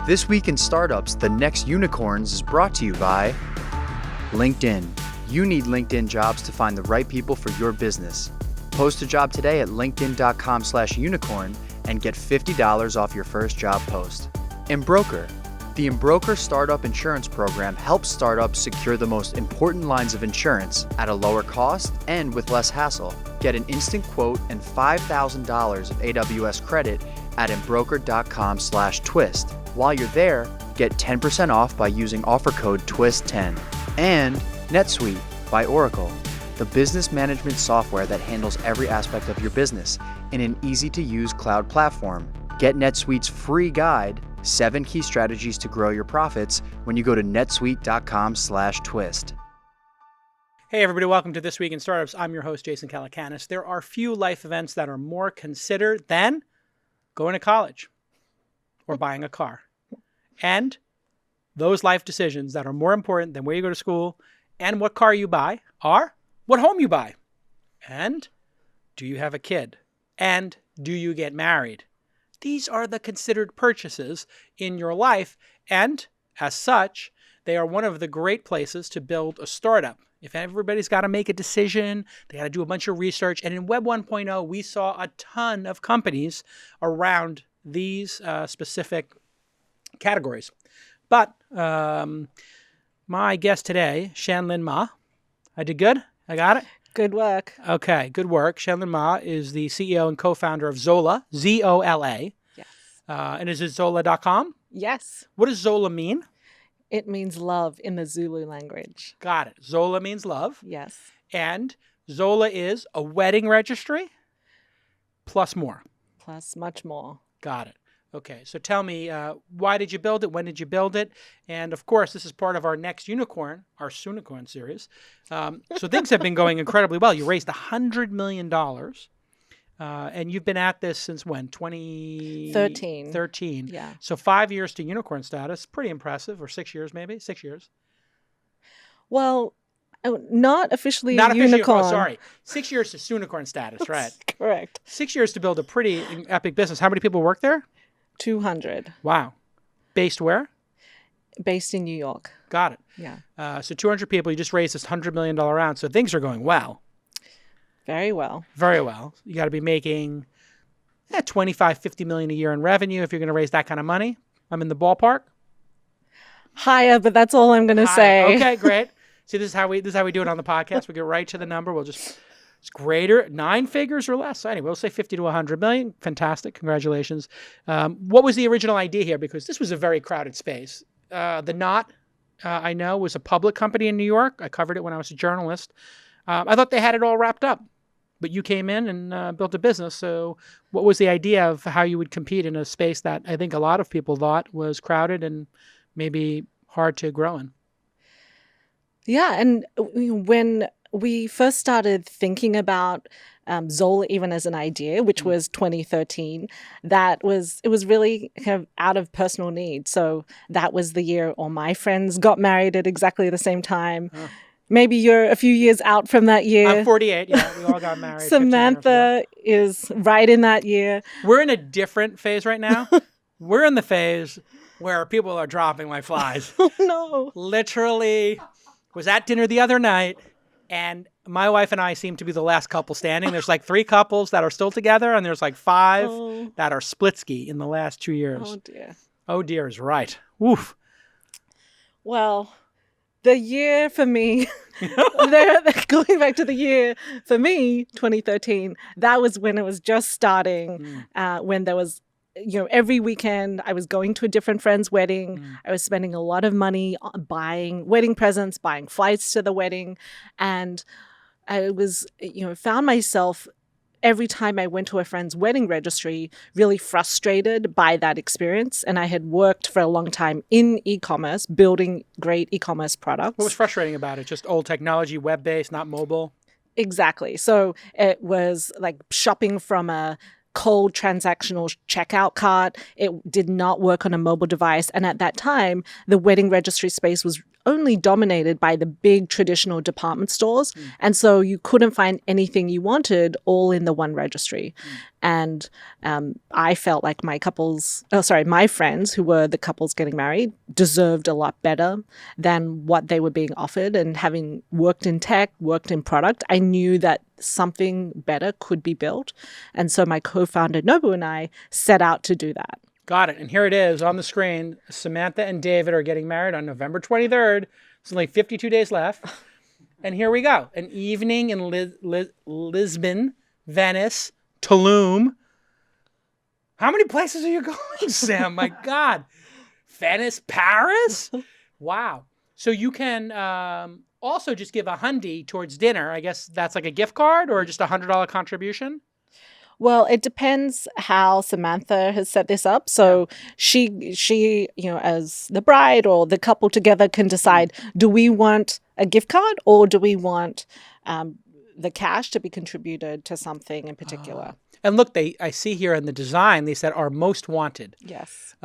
This Week in Startups, The Next Unicorns is brought to you by LinkedIn. You need LinkedIn jobs to find the right people for your business. Post a job today at linkedin.com/unicorn and get $50 off your first job post. Embroker. The Embroker Startup Insurance Program helps startups secure the most important lines of insurance at a lower cost and with less hassle. Get an instant quote and $5,000 of AWS credit at embroker.com/twist. While you're there, get 10% off by using offer code TWIST10. And NetSuite by Oracle, the business management software that handles every aspect of your business in an easy-to-use cloud platform. Get NetSuite's free guide, 7 Key Strategies to Grow Your Profits, when you go to netsuite.com/twist. Hey everybody, welcome to This Week in Startups. I'm your host, Jason Calacanis. There are few life events that are more considered than going to college or buying a car. And those life decisions that are more important than where you go to school and what car you buy are what home you buy. And do you have a kid? And do you get married? These are the considered purchases in your life. And as such, they are one of the great places to build a startup. If everybody's got to make a decision, they got to do a bunch of research. And in Web 1.0, we saw a ton of companies around these specific categories. But my guest today, Shan-Lyn Ma. I did good? I got it? Good work. Okay, good work. Shan-Lyn Ma is the CEO and co-founder of Zola, Z-O-L-A. Yes. And is it Zola.com? Yes. What does Zola mean? It means love in the Zulu language. Got it. Zola means love. Yes. And Zola is a wedding registry plus more. Plus much more. Got it. Okay, so tell me, why did you build it? When did you build it? And of course, this is part of our next unicorn, our Soonicorn series. So things have been going incredibly well. You raised $100 million, and you've been at this since when? 13. 13. Yeah. So 5 years to unicorn status, pretty impressive, or 6 years maybe? 6 years. Well, not officially Not a unicorn. Oh, sorry. 6 years to Soonicorn status, right? Correct. 6 years to build a pretty epic business. How many people work there? 200. Wow. Based where? Based in New York. Got it. Yeah. So 200 people, you just raised this $100 million round. So things are going well. Very well. Very well. You got to be making 25, 50 million a year in revenue if you're going to raise that kind of money. I'm in the ballpark. Higher, but that's all I'm going to say. Okay, great. See, this is how we do it on the podcast. We get right to the number. It's greater, 9 figures or less. So anyway, we'll say 50 to 100 million. Fantastic. Congratulations. What was the original idea here? Because this was a very crowded space. The Knot, I know, was a public company in New York. I covered it when I was a journalist. I thought they had it all wrapped up. But you came in and built a business. So what was the idea of how you would compete in a space that I think a lot of people thought was crowded and maybe hard to grow in? Yeah, and when we first started thinking about Zola even as an idea, which was 2013, it was really kind of out of personal need. So that was the year all my friends got married at exactly the same time. Maybe you're a few years out from that year. I'm 48. Yeah, we all got married. Samantha is right in that year. We're in a different phase right now. We're in the phase where people are dropping like flies. Oh, no. Literally was at dinner the other night. And my wife and I seem to be the last couple standing. There's like 3 couples that are still together, and there's like 5 that are splitsky in the last 2 years. Oh, dear. Oh, dear is right. Woof. Well, the year for me, going back to the year for me, 2013, that was when it was just starting, when there was, every weekend I was going to a different friend's wedding. I was spending a lot of money buying wedding presents, buying flights to the wedding. And I was, found myself every time I went to a friend's wedding registry really frustrated by that experience. And I had worked for a long time in e-commerce, building great e-commerce products. What was frustrating about it? Just old technology, web-based, not mobile? Exactly. So it was like shopping from a cold transactional checkout cart. It did not work on a mobile device. And at that time, the wedding registry space was only dominated by the big traditional department stores. And so you couldn't find anything you wanted all in the one registry. And I felt like my friends who were the couples getting married deserved a lot better than what they were being offered. And having worked in tech, worked in product, I knew that something better could be built. And so my co-founder Nobu and I set out to do that. Got it. And here it is on the screen. Samantha and David are getting married on November 23rd. There's only 52 days left. And here we go. An evening in Lisbon, Venice, Tulum. How many places are you going, Sam? My God. Venice, Paris? Wow. So you can also just give $100 towards dinner. I guess that's like a gift card or just $100 contribution? Well, it depends how Samantha has set this up. So she, as the bride or the couple together can decide, do we want a gift card or do we want the cash to be contributed to something in particular? And look, I see here in the design, they said are most wanted. Yes.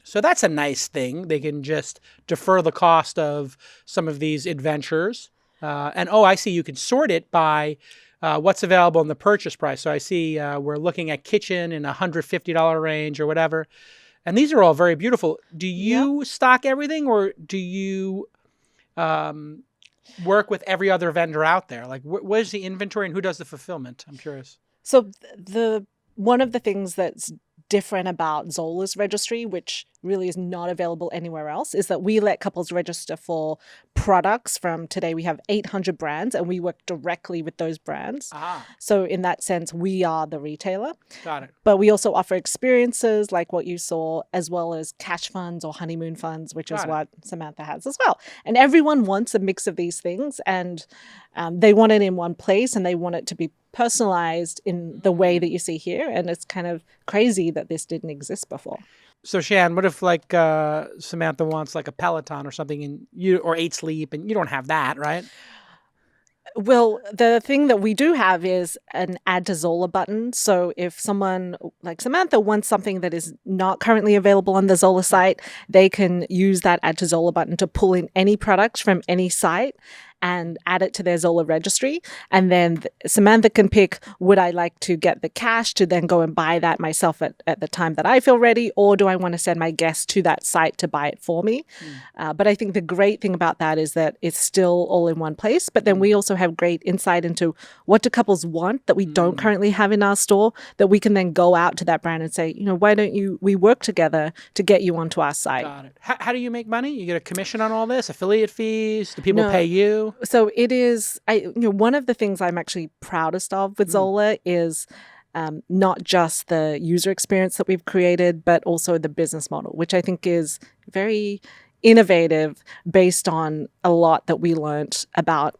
So that's a nice thing. They can just defer the cost of some of these adventures. And I see you can sort it by what's available in the purchase price. So I see we're looking at kitchen in $150 range or whatever. And these are all very beautiful. Do you stock everything or do you work with every other vendor out there? Like what is the inventory and who does the fulfillment? I'm curious. So one of the things that's different about Zola's registry, which really is not available anywhere else, is that we let couples register for products from today. We have 800 brands and we work directly with those brands. So in that sense, we are the retailer. Got it. But we also offer experiences like what you saw, as well as cash funds or honeymoon funds, which is what Samantha has as well. And everyone wants a mix of these things and they want it in one place and they want it to be personalized in the way that you see here. And it's kind of crazy that this didn't exist before. So Shan, what if like Samantha wants like a Peloton or something and or 8 Sleep and you don't have that, right? Well, the thing that we do have is an add to Zola button. So if someone like Samantha wants something that is not currently available on the Zola site, they can use that add to Zola button to pull in any products from any site and add it to their Zola registry. And then Samantha can pick, would I like to get the cash to then go and buy that myself at the time that I feel ready, or do I want to send my guest to that site to buy it for me? But I think the great thing about that is that it's still all in one place. But then we also have great insight into what do couples want that we don't currently have in our store, that we can then go out to that brand and say, why don't we work together to get you onto our site? Got it. How do you make money? You get a commission on all this? Affiliate fees? Do people pay you? So it is, one of the things I'm actually proudest of with Zola is not just the user experience that we've created, but also the business model, which I think is very innovative based on a lot that we learned about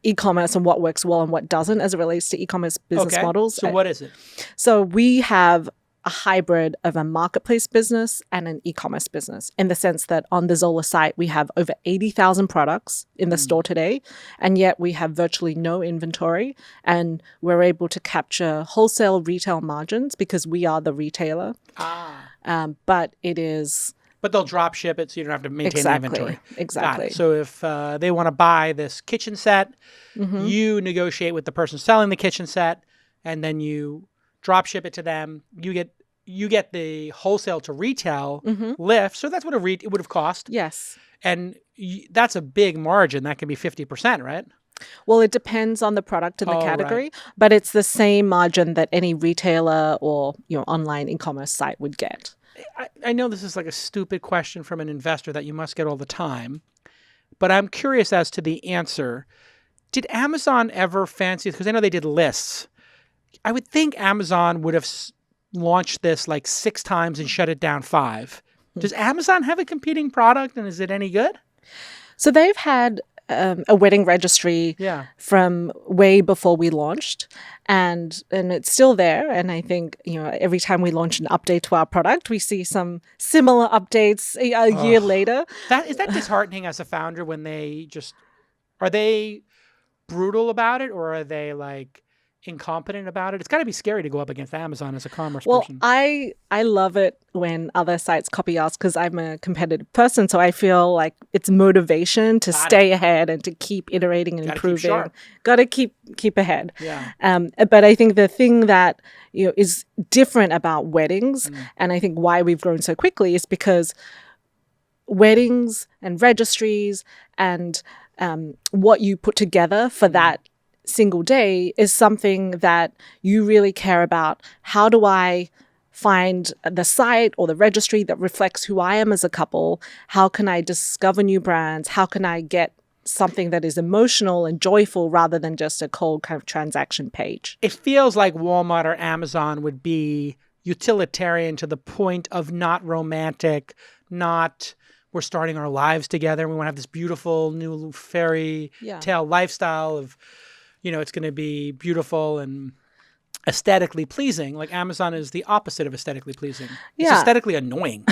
e-commerce and what works well and what doesn't as it relates to e-commerce business models. So what is it? So we have a hybrid of a marketplace business and an e-commerce business, in the sense that on the Zola site, we have over 80,000 products in the store today, and yet we have virtually no inventory, and we're able to capture wholesale retail margins because we are the retailer. But it is... But they'll drop ship it so you don't have to maintain the inventory. Exactly. So if they want to buy this kitchen set, you negotiate with the person selling the kitchen set, and then you drop ship it to them. You get the wholesale to retail lift. So that's what it would have cost. Yes. And that's a big margin. That can be 50%, right? Well, it depends on the product and the category, but it's the same margin that any retailer or online e-commerce site would get. I know this is like a stupid question from an investor that you must get all the time, but I'm curious as to the answer. Did Amazon ever fancy, because I know they did lists. I would think Amazon would have launched this like 6 times and shut it down 5. Does Amazon have a competing product and is it any good? So they've had a wedding registry from way before we launched, and it's still there. And I think every time we launch an update to our product, we see some similar updates a year later. Is that disheartening as a founder when are they brutal about it, or are they like incompetent about it? It's got to be scary to go up against Amazon as a commerce Well, person. I love it when other sites copy us because I'm a competitive person. So I feel like it's motivation to stay ahead and to keep iterating and Gotta keep improving. sharp. Got to keep ahead. Yeah. But I think the thing that is different about weddings, and I think why we've grown so quickly, is because weddings and registries and what you put together for that single day is something that you really care about. How do I find the site or the registry that reflects who I am as a couple? How can I discover new brands? How can I get something that is emotional and joyful rather than just a cold kind of transaction page? It feels like Walmart or Amazon would be utilitarian to the point of not romantic, not we're starting our lives together. We want to have this beautiful new fairy tale lifestyle of, it's going to be beautiful and aesthetically pleasing. Like Amazon is the opposite of aesthetically pleasing. It's aesthetically annoying.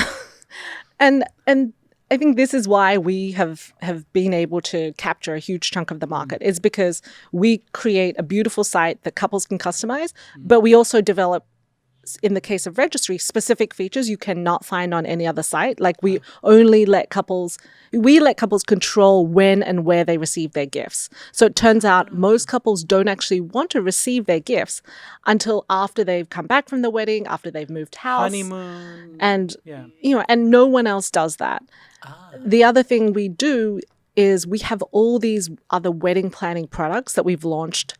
And I think this is why we have been able to capture a huge chunk of the market, is because we create a beautiful site that couples can customize, but we also develop, in the case of Registry, specific features you cannot find on any other site. Like we let couples control when and where they receive their gifts. So it turns out most couples don't actually want to receive their gifts until after they've come back from the wedding, after they've moved house. Honeymoon. And, and no one else does that. The other thing we do is we have all these other wedding planning products that we've launched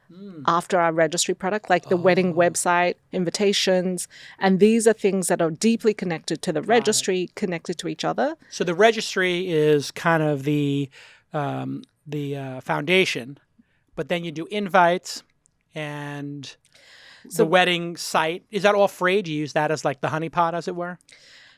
after our Registry product, like the wedding website, invitations. And these are things that are deeply connected to the Registry, connected to each other. So the Registry is kind of the foundation, but then you do invites and the wedding site. Is that all free? Do you use that as like the honeypot, as it were?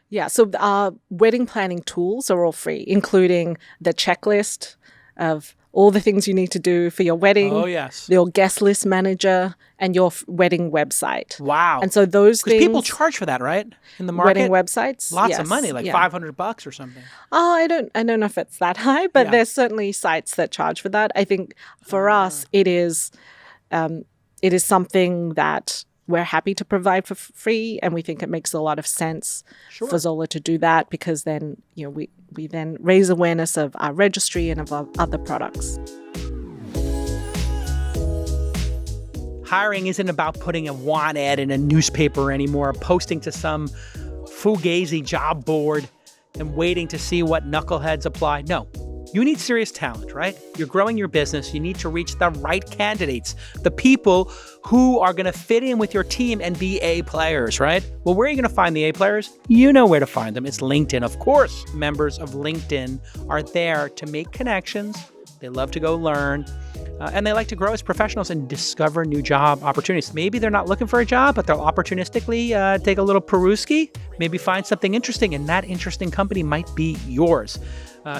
Yeah, so our wedding planning tools are all free, including the checklist of all the things you need to do for your wedding. Oh, yes. Your guest list manager and your wedding website. Wow. And so those things... Because people charge for that, right? In the market? Wedding websites? Lots of money, like $500 or something. Oh, I don't know if it's that high, but there's certainly sites that charge for that. I think for us, it is something that we're happy to provide for free, and we think it makes a lot of sense for Zola to do that, because then we then raise awareness of our Registry and of our other products. Hiring isn't about putting a want ad in a newspaper anymore, posting to some fugazi job board and waiting to see what knuckleheads apply. No. You need serious talent, right? You're growing your business. You need to reach the right candidates, the people who are going to fit in with your team and be A players, right? Well, where are you going to find the A players? You know where to find them. It's LinkedIn. Of course, members of LinkedIn are there to make connections. They love to go learn. And they like to grow as professionals and discover new job opportunities. Maybe they're not looking for a job, but they'll opportunistically take a little perusky, maybe find something interesting, and that interesting company might be yours.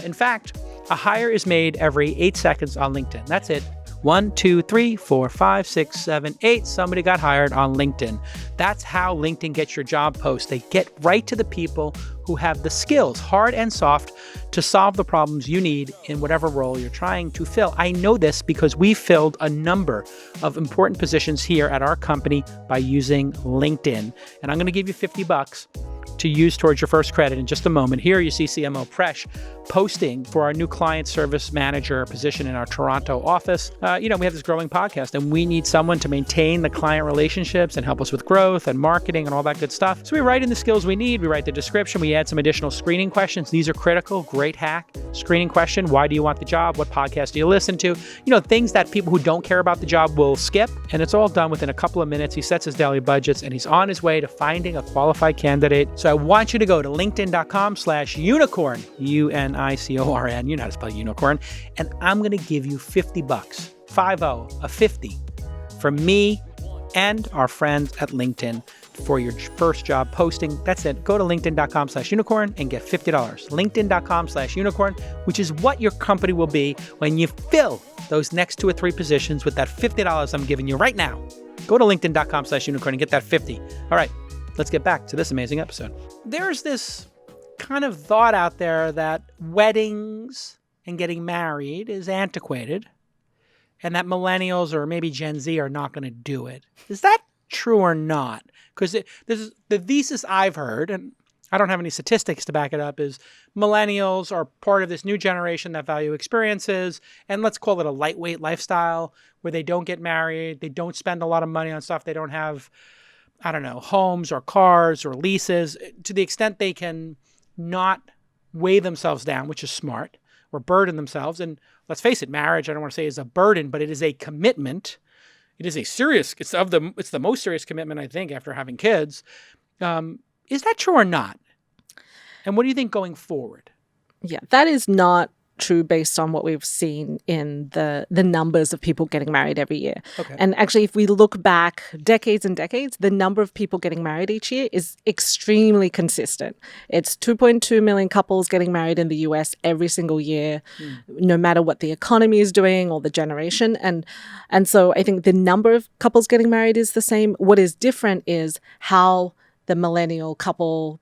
In fact, a hire is made every 8 seconds on LinkedIn. That's it. 1, 2, 3, 4, 5, 6, 7, 8. Somebody got hired on LinkedIn. That's how LinkedIn gets your job post. They get right to the people who have the skills, hard and soft, to solve the problems you need in whatever role you're trying to fill. I know this because we filled a number of important positions here at our company by using LinkedIn. And I'm going to give you $50 to use towards your first credit in just a moment. Here you see CMO Presh posting for our new client service manager position in our Toronto office. We have this growing podcast, and we need someone to maintain the client relationships and help us with growth and marketing and all that good stuff. So we write in the skills we need. We write the description. We add some additional screening questions. These are critical. Great hack. Screening question: why do you want the job? What podcast do you listen to? Things that people who don't care about the job will skip. And it's all done within a couple of minutes. He sets his daily budgets, and he's on his way to finding a qualified candidate. So I want you to go to linkedin.com/unicorn, UNICORN. You know how to spell unicorn. And I'm going to give you $50, 50, from me and our friends at LinkedIn for your first job posting. That's it. Go to linkedin.com/unicorn and get $50. LinkedIn.com/unicorn, which is what your company will be when you fill those next 2 or 3 positions with that $50 I'm giving you right now. Go to linkedin.com/unicorn and get that 50. All right, let's get back to this amazing episode. There's this kind of thought out there that weddings and getting married is antiquated and that millennials or maybe Gen Z are not going to do it. Is that true or not? Because this is the thesis I've heard, and I don't have any statistics to back it up, is millennials are part of this new generation that value experiences, and let's call it a lightweight lifestyle where they don't get married, they don't spend a lot of money on stuff, they don't have, I don't know, homes or cars or leases, to the extent they can not weigh themselves down, which is smart, or burden themselves. And let's face it, marriage, I don't want to say is a burden, but it is a commitment. It is a serious, it's the most serious commitment, I think, after having kids. Is that true or not? And what do you think going forward? Yeah, that is not true based on what we've seen in the numbers of people getting married every year. Okay. And actually, if we look back decades and decades, the number of people getting married each year is extremely consistent. It's 2.2 million couples getting married in the US every single year, no matter what the economy is doing or the generation. And so I think the number of couples getting married is the same. What is different is how the millennial couple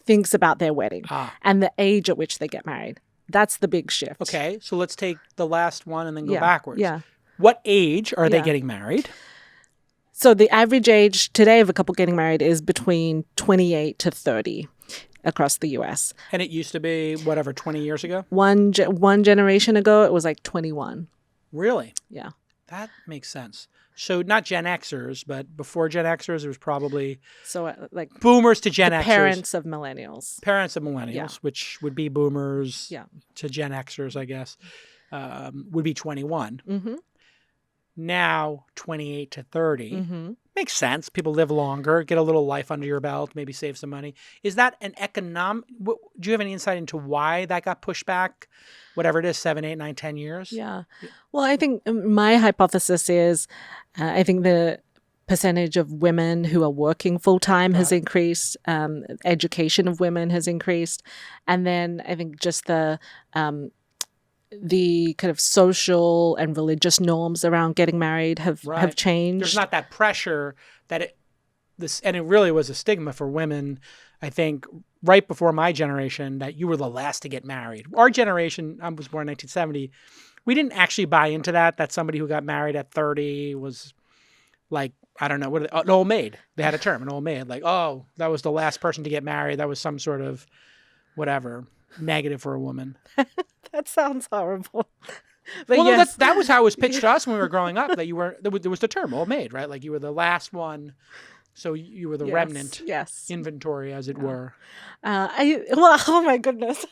thinks about their wedding and the age at which they get married. That's the big shift. Okay, so let's take the last one and then go Yeah, backwards. yeah. What age are they Yeah. getting married? So the average age today of a couple getting married is between 28 to 30 across the US. And it used to be, whatever, 20 years ago? One generation ago, it was like 21. Really? Yeah. That makes sense. So not Gen Xers, but before Gen Xers, it was probably So like boomers to Gen the Xers. parents of millennials. Parents of millennials, Yeah. which would be boomers Yeah. to Gen Xers, I guess, would be 21. Mm-hmm. Now, 28 to 30. Mm-hmm. Makes sense. People live longer, get a little life under your belt, maybe save some money. Is that an economic... Do you have any insight into why that got pushed back? Whatever it is, 7, 8, 9, 10 years? Yeah. Well, I think my hypothesis is I think the percentage of women who are working full-time has increased. Education of women has increased. And then I think just the kind of social and religious norms around getting married have changed. There's not that pressure that and it really was a stigma for women, I think, right before my generation, that you were the last to get married. Our generation, I was born in 1970, we didn't actually buy into that somebody who got married at 30 was like, I don't know, an old maid. They had a term, an old maid. Like, oh, that was the last person to get married. That was some sort of whatever, negative for a woman. That sounds horrible. But Well, yes. no, that was how it was pitched to us when we were growing up, that there was the term old maid, right? Like you were the last one. So you were the remnant inventory, as it were. Oh my goodness.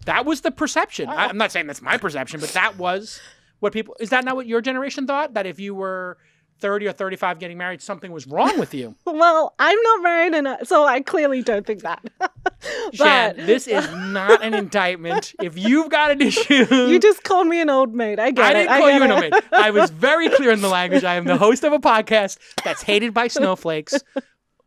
That was the perception. I'm not saying that's my perception, but that was what people... Is that not what your generation thought? That if you were 30 or 35 getting married, something was wrong with you? Well, I'm not married, so I clearly don't think that. Shan, this is not an indictment. If you've got an issue... You just called me an old maid. I get it. I didn't call you an old maid. I was very clear in the language. I am the host of a podcast that's hated by snowflakes.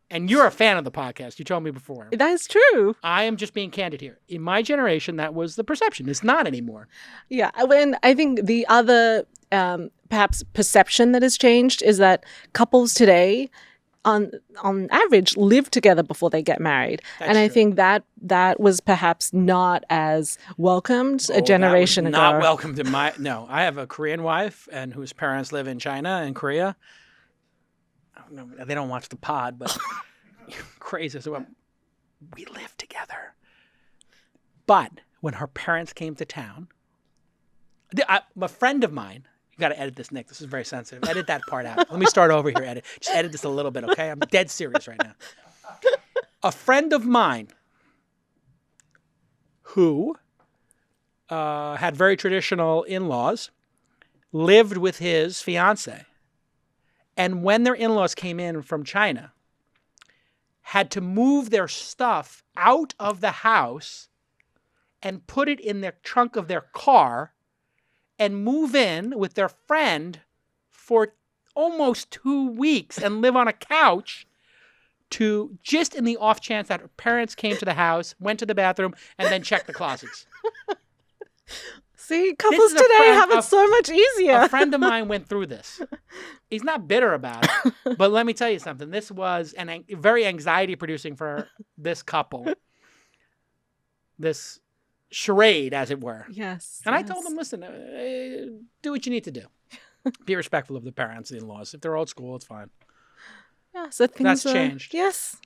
And you're a fan of the podcast. You told me before. That is true. I am just being candid here. In my generation, that was the perception. It's not anymore. Yeah. When I think the other perhaps perception that has changed is that couples today, on average, live together before they get married. That's and I true. think that was perhaps not as welcomed a generation that was ago. not welcomed in my... No, I have a Korean wife and whose parents live in China and Korea. No, they don't watch the pod, but crazy. So we live together. But when her parents came to town, a friend of mine, you got to edit this, Nick. This is very sensitive. Edit that part out. Let me start over here. Just edit this a little bit, okay? I'm dead serious right now. A friend of mine who had very traditional in-laws lived with his fiance. And when their in-laws came in from China, had to move their stuff out of the house and put it in the trunk of their car and move in with their friend for almost 2 weeks and live on a couch to just in the off chance that her parents came to the house, went to the bathroom, and then checked the closets. See, couples today have it so much easier. A friend of mine went through this. He's not bitter about it, but let me tell you something. This was very anxiety-producing for this couple. This charade, as it were. Yes. And I yes. told them, listen, do what you need to do. Be respectful of the parents, the in-laws. If they're old school, it's fine. Yeah, so things That's changed. Yes.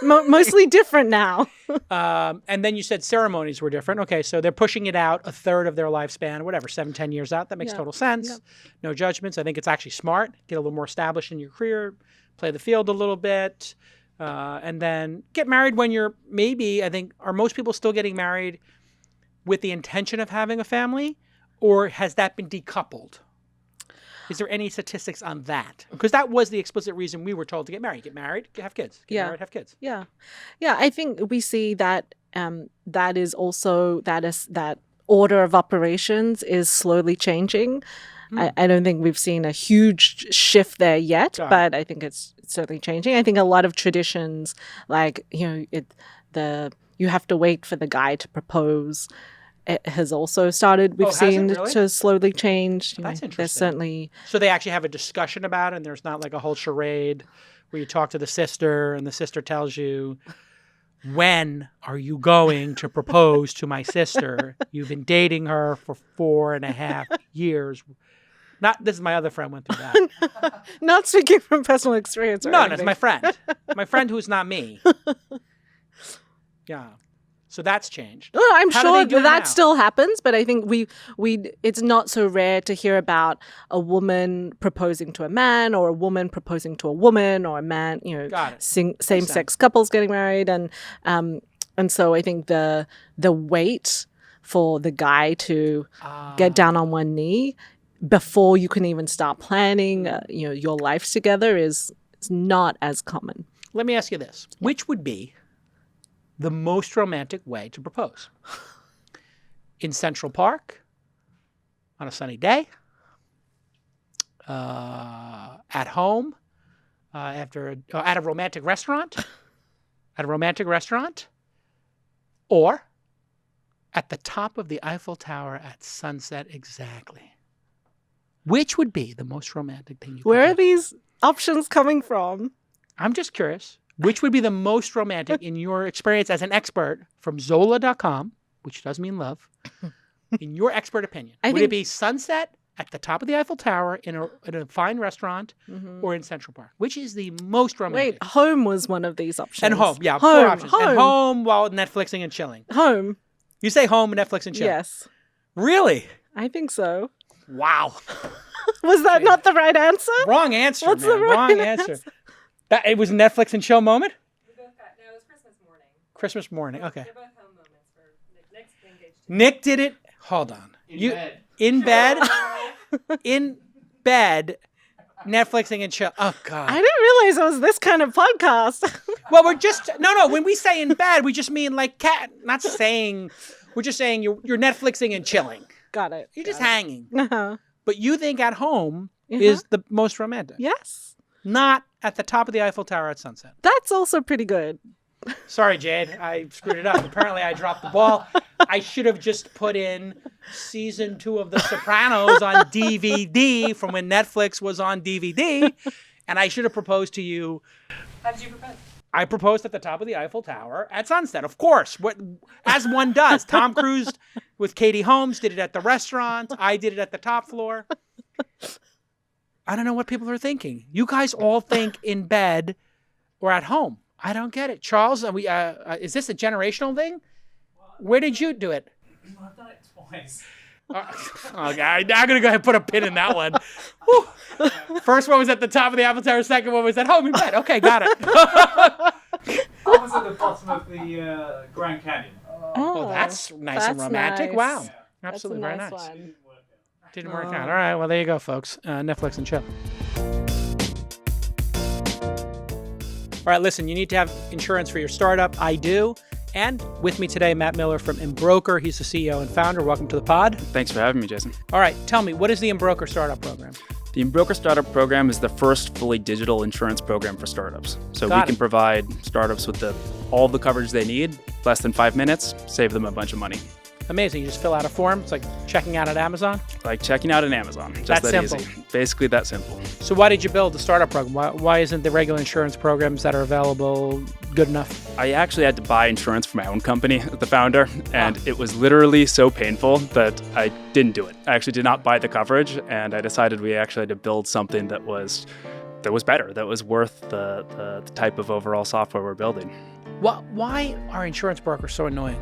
Mostly different now. And then you said ceremonies were different. Okay, so they're pushing it out a third of their lifespan, whatever, 7-10 years out. That makes total sense. Yep. No judgments. I think it's actually smart. Get a little more established in your career, play the field a little bit, and then get married when you're maybe, I think, are most people still getting married with the intention of having a family, or has that been decoupled? Is there any statistics on that? Because that was the explicit reason we were told to get married. Get married, have kids. Get married, have kids. Yeah. Yeah, I think we see that that is also, that order of operations is slowly changing. I don't think we've seen a huge shift there yet, but I think it's certainly changing. I think a lot of traditions, like, you know, you have to wait for the guy to propose, it has also started, we've seen really? to slowly change. That's interesting. There's certainly... So they actually have a discussion about it, and there's not like a whole charade where you talk to the sister and the sister tells you, when are you going to propose to my sister? You've been dating her for 4.5 years. This is my other friend went through that. Not speaking from personal experience or No, anything. it's my friend. My friend who's not me. Yeah. So that's changed. No, I'm How do sure they do it that now? still happens, but I think it's not so rare to hear about a woman proposing to a man, or a woman proposing to a woman, or a man, you know, Got it. same-sex couples getting married, and so I think the wait for the guy to get down on one knee before you can even start planning, you know, your life together is not as common. Let me ask you this: which would be the most romantic way to propose? In Central Park, on a sunny day, at home, at a romantic restaurant, or at the top of the Eiffel Tower at sunset exactly? Which would be the most romantic thing you could Where do? are these options coming from? I'm just curious. Which would be the most romantic in your experience as an expert from Zola.com, which does mean love, in your expert opinion? Would it be sunset at the top of the Eiffel Tower in a fine restaurant, or in Central Park? Which is the most romantic? Wait, home was one of these options. And home, yeah, home, 4 options. And home while Netflixing and chilling. Home. You say home, Netflix and chill. Yes. Really? I think so. Wow. Was that not the right answer? Wrong answer, What's man. the right Wrong answer. It was a Netflix and chill moment? No, it was Christmas morning. Christmas morning. Okay. They're both home moments for Nick's engaged. Nick did it. Hold on. In bed. In bed. Netflixing and chill. Oh God. I didn't realize it was this kind of podcast. Well, we're just no. When we say in bed, we just mean like cat. Not saying. We're just saying you're Netflixing and chilling. Got it. You're just hanging. Uh-huh. But you think at home is the most romantic. Yes. Not at the top of the Eiffel Tower at sunset. That's also pretty good. Sorry, Jade. I screwed it up. Apparently, I dropped the ball. I should have just put in season 2 of The Sopranos on DVD from when Netflix was on DVD. And I should have proposed to you. How did you propose? I proposed at the top of the Eiffel Tower at sunset, of course, as one does. Tom Cruise with Katie Holmes did it at the restaurant. I did it at the top floor. I don't know what people are thinking. You guys all think in bed or at home. I don't get it. Charles, is this a generational thing? Where did you do it? I've done it twice. Okay, I'm going to go ahead and put a pin in that one. Whew. First one was at the top of the Eiffel Tower. Second one was at home in bed. Okay, got it. I was at the bottom of the Grand Canyon. Oh, that's nice and romantic. nice. Wow. That's Absolutely a very nice nice. one. Didn't work out. All right, well, there you go, folks. Netflix and chill. All right, listen, you need to have insurance for your startup. I do. And with me today, Matt Miller from Embroker. He's the CEO and founder. Welcome to the pod. Thanks for having me, Jason. All right, tell me, what is the Embroker Startup Program? The Embroker Startup Program is the first fully digital insurance program for startups. So Got we can it. provide startups with all the coverage they need, less than 5 minutes, save them a bunch of money. Amazing. You just fill out a form. It's like checking out at Amazon. Like checking out on Amazon. Just That that simple. easy. Basically that simple. So why did you build the startup program? Why isn't the regular insurance programs that are available good enough? I actually had to buy insurance for my own company, the founder, and it was literally so painful that I didn't do it. I actually did not buy the coverage, and I decided we actually had to build something that was better, that was worth the type of overall software we're building. Why are insurance brokers so annoying?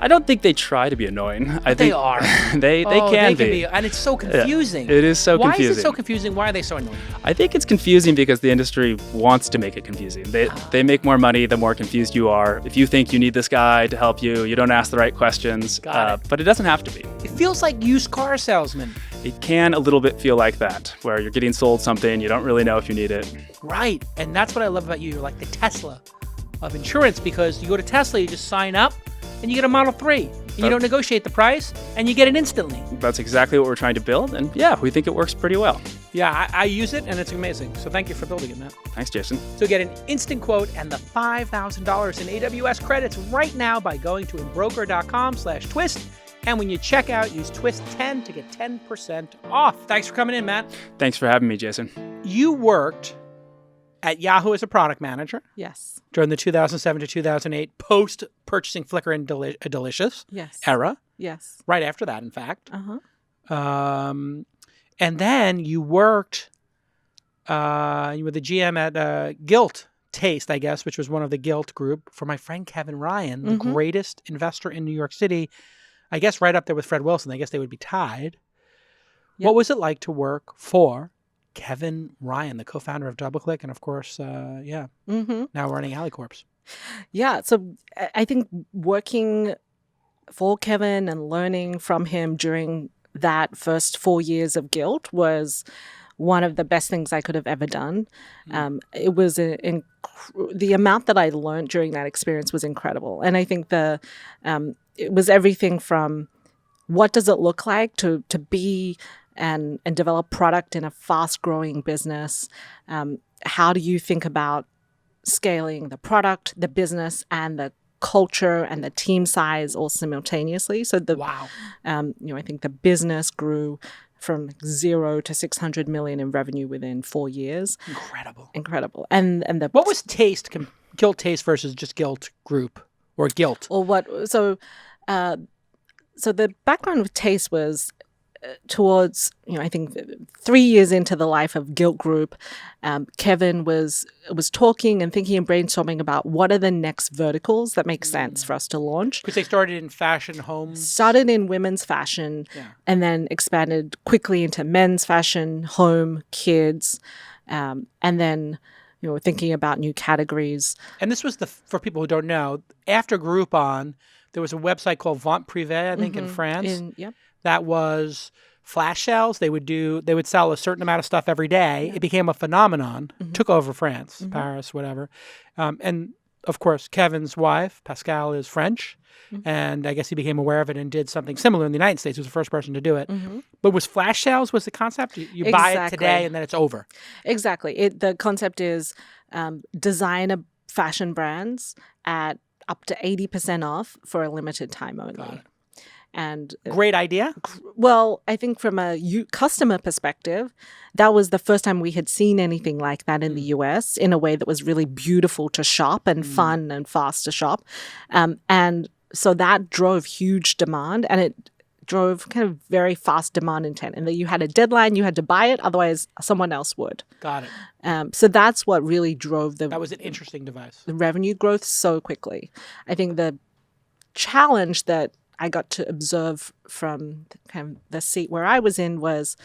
I don't think they try to be annoying. I think They are. they can be. And it's so confusing. It is so confusing. Why is it so confusing? Why are they so annoying? I think it's confusing because the industry wants to make it confusing. They make more money the more confused you are. If you think you need this guy to help you, you don't ask the right questions. Got it. But it doesn't have to be. It feels like used car salesmen. It can a little bit feel like that, where you're getting sold something, you don't really know if you need it. Right. And that's what I love about you. You're like the Tesla of insurance, because you go to Tesla, you just sign up, and you get a Model 3. And you don't negotiate the price, and you get it instantly. That's exactly what we're trying to build, and yeah, we think it works pretty well. Yeah, I use it, and it's amazing. So thank you for building it, Matt. Thanks, Jason. So get an instant quote and the $5,000 in AWS credits right now by going to embroker.com/twist. And when you check out, use twist10 to get 10% off. Thanks for coming in, Matt. Thanks for having me, Jason. You worked at Yahoo as a product manager Yes. during the 2007 to 2008 post-purchasing Flickr and Delicious Yes. era. Yes. Right after that, in fact. Uh-huh. And then you worked, you were the GM at Gilt Taste, I guess, which was one of the Gilt group, for my friend Kevin Ryan, the greatest investor in New York City. I guess right up there with Fred Wilson. I guess they would be tied. Yep. What was it like to work for Kevin Ryan, the co-founder of DoubleClick, and of course, now running AliCorps? Yeah. So I think working for Kevin and learning from him during that first 4 years of Gilt was one of the best things I could have ever done. It was the amount that I learned during that experience was incredible. And I think it was everything from what does it look like to be and develop product in a fast-growing business. How do you think about scaling the product, the business, and the culture and the team size all simultaneously? So Wow. I think the business grew from 0 to 600 million in revenue within 4 years. Incredible. And the What was Taste, Gilt Taste versus just Gilt Group or Gilt? or what? So the background with Taste was towards, I think 3 years into the life of Gilt Group, Kevin was talking and thinking and brainstorming about what are the next verticals that make sense for us to launch. Because they started in fashion, home. Started in women's fashion, and then expanded quickly into men's fashion, home, kids, and then thinking about new categories. And this was for people who don't know, after Groupon, there was a website called Vente Privée, I think, in France. Yep. That was flash sales. They would sell a certain amount of stuff every day. It became a phenomenon. Took over France, Paris, whatever. And of course, Kevin's wife, Pascal, is French. And I guess he became aware of it and did something similar in the United States. He was the first person to do it. But was flash sales was the concept? You buy it today and then it's over. Exactly. The concept is designer fashion brands at up to 80% off for a limited time only. Got it. And Great idea. well, I think from a customer perspective, that was the first time we had seen anything like that in the US in a way that was really beautiful to shop and fun and fast to shop. And so that drove huge demand, and it drove kind of very fast demand intent, and that you had a deadline, you had to buy it, otherwise someone else would. Got it. So that's what really drove That was an interesting device. the revenue growth so quickly. I think the challenge that I got to observe from kind of the seat where I was in was,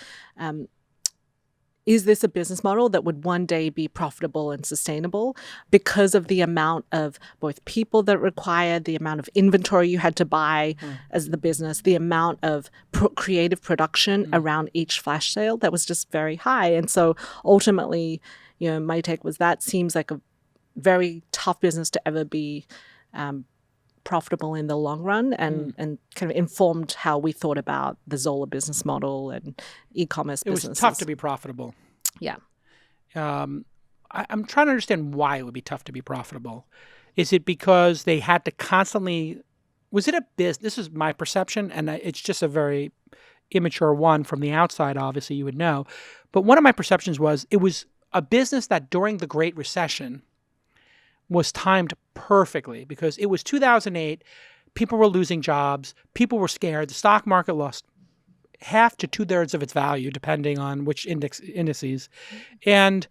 is this a business model that would one day be profitable and sustainable because of the amount of both people that required, the amount of inventory you had to buy as the business, the amount of creative production around each flash sale that was just very high. And so ultimately, my take was that seems like a very tough business to ever be profitable in the long run, and kind of informed how we thought about the Zola business model and e-commerce businesses. It was tough to be profitable. Yeah. I'm trying to understand why it would be tough to be profitable. Is it because they had to constantly was it a business? This is my perception, and it's just a very immature one from the outside, obviously, you would know. But one of my perceptions was it was a business that during the Great Recession was timed perfectly because it was 2008. People were losing jobs. People were scared. The stock market lost half to 2/3 of its value, depending on which indices. And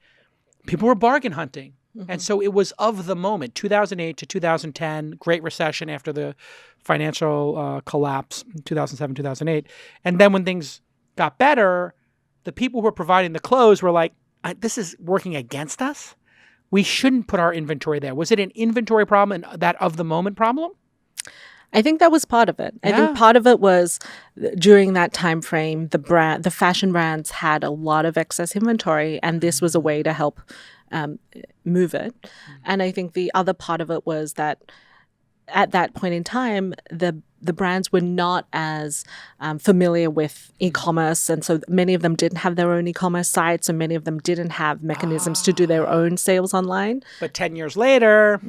people were bargain hunting. And so it was of the moment, 2008 to 2010, Great Recession after the financial collapse, 2007, 2008. And then when things got better, the people who were providing the clothes were like, this is working against us. We shouldn't put our inventory there. Was it an inventory problem and that of the moment problem? I think that was part of it. I think part of it was during that time frame, the fashion brands had a lot of excess inventory, and this was a way to help move it. And I think the other part of it was that at that point in time, the brands were not as familiar with e-commerce, and so many of them didn't have their own e-commerce sites, and many of them didn't have mechanisms to do their own sales online. But 10 years later,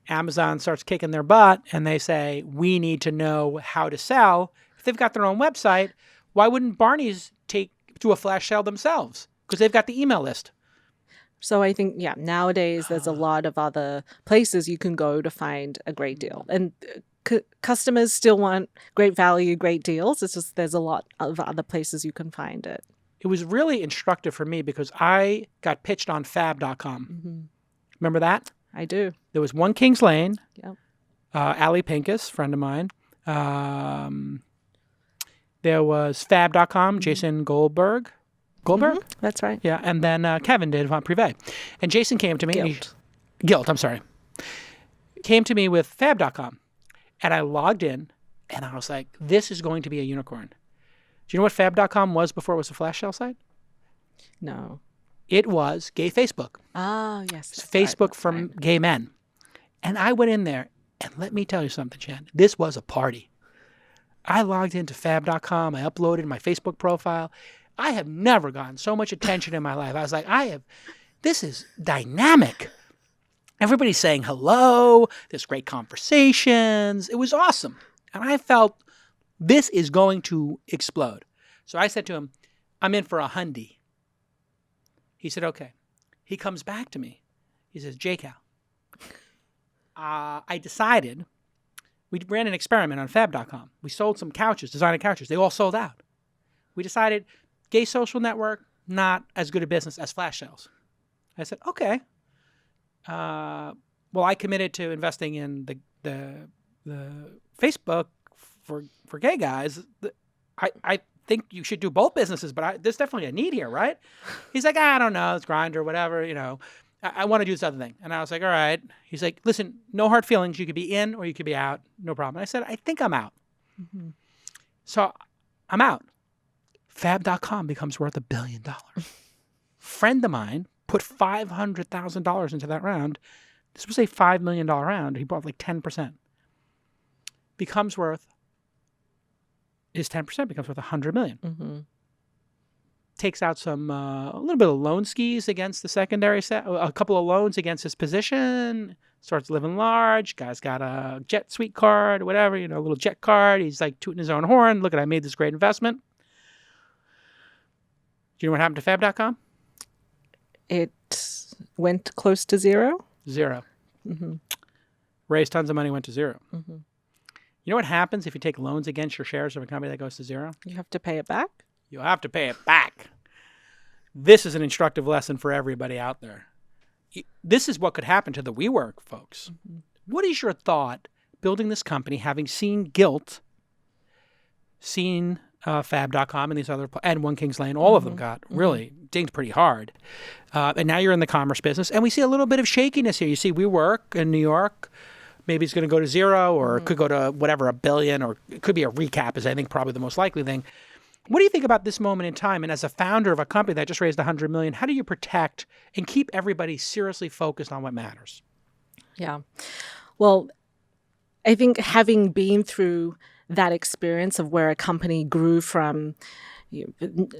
Amazon starts kicking their butt, and they say, we need to know how to sell. If they've got their own website, why wouldn't Barney's do a flash sale themselves? Because they've got the email list. So I think, nowadays there's a lot of other places you can go to find a great deal. And customers still want great value, great deals. It's just there's a lot of other places you can find it. It was really instructive for me because I got pitched on fab.com. Remember that? I do. There was One Kings Lane, Yep. Ali Pincus, friend of mine. There was fab.com, Jason Goldberg. Goldberg? That's right. Yeah, and then Kevin did Vent Privé. And Jason came to me. Gilt. I'm sorry. Came to me with fab.com. And I logged in, and I was like, this is going to be a unicorn. Do you know what fab.com was before it was a flash sale site? No. It was gay Facebook. Oh, yes. It's Facebook from gay men. And I went in there, and let me tell you something, Shan. This was a party. I logged into fab.com. I uploaded my Facebook profile. I have never gotten so much attention in my life. I was like, this is dynamic. Everybody's saying hello. There's great conversations. It was awesome. And I felt this is going to explode. So I said to him, I'm in for $100. He said, okay. He comes back to me. He says, J-Cal, I decided, we ran an experiment on fab.com. We sold some couches, designer couches. They all sold out. We decided gay social network, not as good a business as flash sales. I said, okay. Well, I committed to investing in the Facebook for gay guys. I think you should do both businesses, but there's definitely a need here, right? He's like, I don't know, it's Grindr, whatever, I want to do this other thing. And I was like, all right. He's like, listen, no hard feelings. You could be in or you could be out. No problem. And I said, I think I'm out. So I'm out. Fab.com becomes worth $1 billion. Friend of mine put $500,000 into that round. This was a $5 million round. He bought like 10%. His 10% becomes worth $100 million. Takes out some, a little bit of loan skis against the secondary set, a couple of loans against his position, starts living large. Guy's got a jet suite card, whatever, a little jet card. He's like tooting his own horn. Look, I made this great investment. Do you know what happened to fab.com? It went close to zero? Zero. Raised tons of money, went to zero. You know what happens if you take loans against your shares of a company that goes to zero? You have to pay it back? You have to pay it back. This is an instructive lesson for everybody out there. This is what could happen to the WeWork folks. What is your thought building this company, having seen Gilt, seen fab.com and these other, and One Kings Lane, all of them got really dinged pretty hard. And now you're in the commerce business. And we see a little bit of shakiness here. You see WeWork in New York. Maybe it's going to go to zero or it could go to whatever, $1 billion, or it could be a recap is I think probably the most likely thing. What do you think about this moment in time? And as a founder of a company that just raised $100 million, how do you protect and keep everybody seriously focused on what matters? Yeah. Well, I think having been through that experience of where a company grew from,